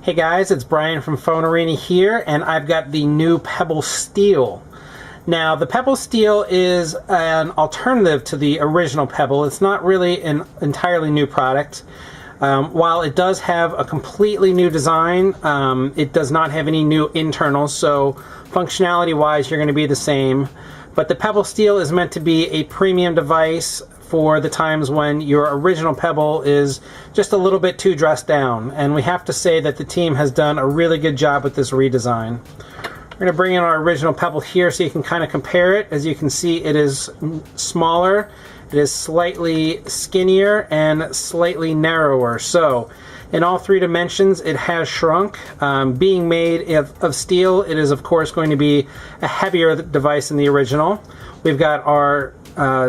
Hey guys, it's Brian from Phonerini here, and I've got the new Pebble Steel. Now, the Pebble Steel is an alternative to the original Pebble. It's not really an entirely new product. While it does have a completely new design, it does not have any new internals, so functionality-wise, you're going to be the same. But the Pebble Steel is meant to be a premium device for the times when your original Pebble is just a little bit too dressed down. And we have to say that the team has done a really good job with this redesign. We're going to bring in our original Pebble here so you can kind of compare it. As you can see, it is smaller, it is slightly skinnier, and slightly narrower. So in all three dimensions, it has shrunk. Being made of steel, it is of course going to be a heavier device than the original. We've got our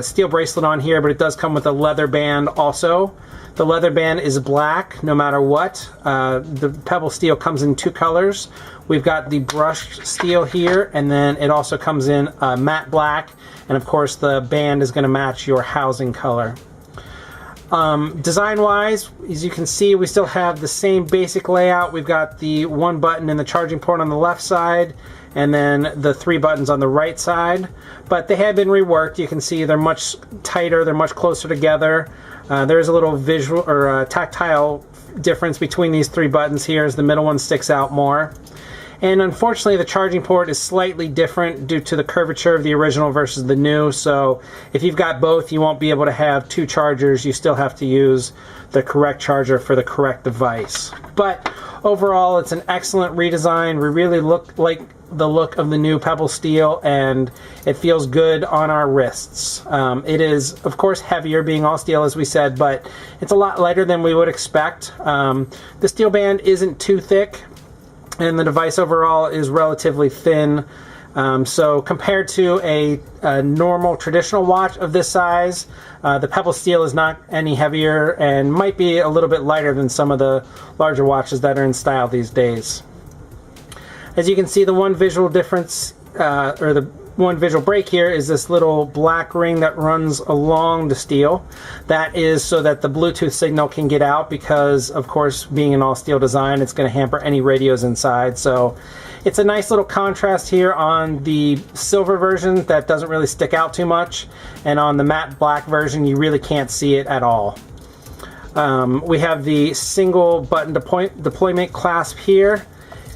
steel bracelet on here, but it does come with a leather band also. The leather band is black no matter what. The Pebble Steel comes in two colors. We've got the brushed steel here, and then it also comes in matte black, and of course the band is going to match your housing color. Design wise, as you can see, we still have the same basic layout. We've got the one button and the charging port on the left side, and then the three buttons on the right side, but they have been reworked. You can see they're much tighter, they're much closer together. There's a little visual or tactile difference between these three buttons here, as the middle one sticks out more. And unfortunately, the charging port is slightly different due to the curvature of the original versus the new, so if you've got both, you won't be able to have two chargers. You still have to use the correct charger for the correct device. But overall, it's an excellent redesign. We really like the look of the new Pebble Steel, and it feels good on our wrists. It is, of course, heavier, being all steel, as we said, but it's a lot lighter than we would expect. The steel band isn't too thick, and the device overall is relatively thin. So compared to a normal traditional watch of this size, the Pebble Steel is not any heavier and might be a little bit lighter than some of the larger watches that are in style these days. As you can see, the one visual difference, or the one visual break here, is this little black ring that runs along the steel. That is so that the Bluetooth signal can get out, because of course, being an all steel design, it's going to hamper any radios inside. So it's a nice little contrast here on the silver version that doesn't really stick out too much, and on the matte black version you really can't see it at all. We have the single button deployment clasp here.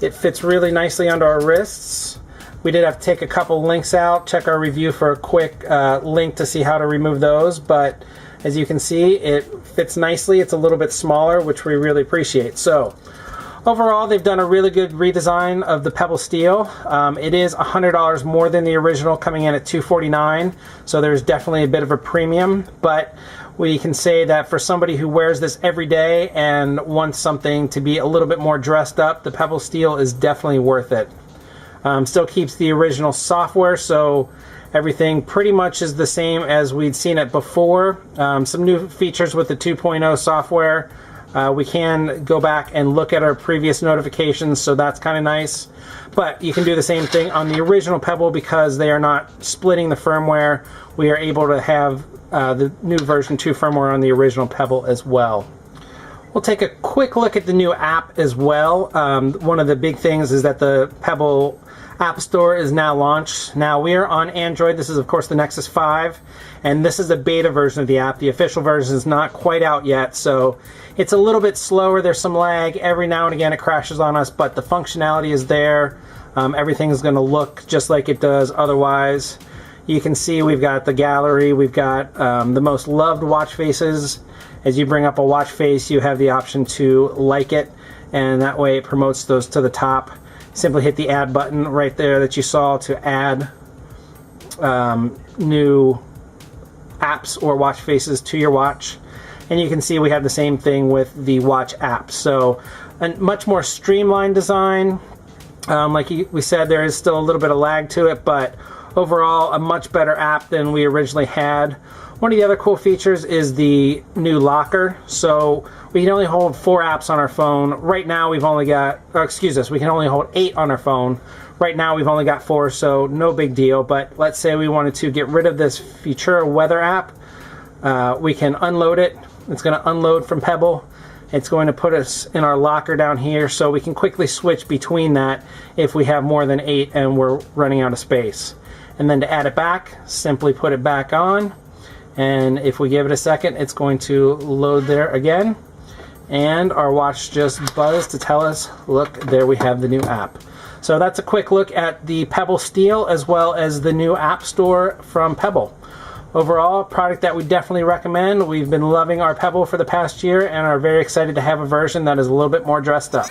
It fits really nicely under our wrists. We did have to take a couple links out. Check our review for a quick link to see how to remove those, but as you can see, it fits nicely. It's a little bit smaller, which we really appreciate. So overall, they've done a really good redesign of the Pebble Steel. It is $100 more than the original, coming in at $249, so there's definitely a bit of a premium, but we can say that for somebody who wears this every day and wants something to be a little bit more dressed up, the Pebble Steel is definitely worth it. Still keeps the original software, so everything pretty much is the same as we'd seen it before. Some new features with the 2.0 software. We can go back and look at our previous notifications, so that's kind of nice. But you can do the same thing on the original Pebble, because they are not splitting the firmware. We are able to have the new version 2 firmware on the original Pebble as well. We'll take a quick look at the new app as well. One of the big things is that the Pebble App Store is now launched. Now, we are on Android. This is, of course, the Nexus 5, and this is a beta version of the app. The official version is not quite out yet, so it's a little bit slower. There's some lag. Every now and again it crashes on us, but the functionality is there. Everything is going to look just like it does otherwise. You can see we've got the gallery. We've got the most loved watch faces. As you bring up a watch face, you have the option to like it, and that way it promotes those to the top. Simply hit the add button right there that you saw to add new apps or watch faces to your watch. And you can see we have the same thing with the watch app. So a much more streamlined design. Like we said, there is still a little bit of lag to it, but overall a much better app than we originally had. One of the other cool features is the new locker. So we can only hold 4 apps on our phone. Right now we've only got, or excuse us, we can only hold 8 on our phone. Right now we've only got 4, so no big deal. But let's say we wanted to get rid of this Futura weather app. We can unload it. It's going to unload from Pebble. It's going to put us in our locker down here so we can quickly switch between that if we have more than 8 and we're running out of space. And then to add it back, simply put it back on. And if we give it a second, it's going to load there again. And our watch just buzzed to tell us, look, there we have the new app. So that's a quick look at the Pebble Steel as well as the new App Store from Pebble. Overall, a product that we definitely recommend. We've been loving our Pebble for the past year and are very excited to have a version that is a little bit more dressed up.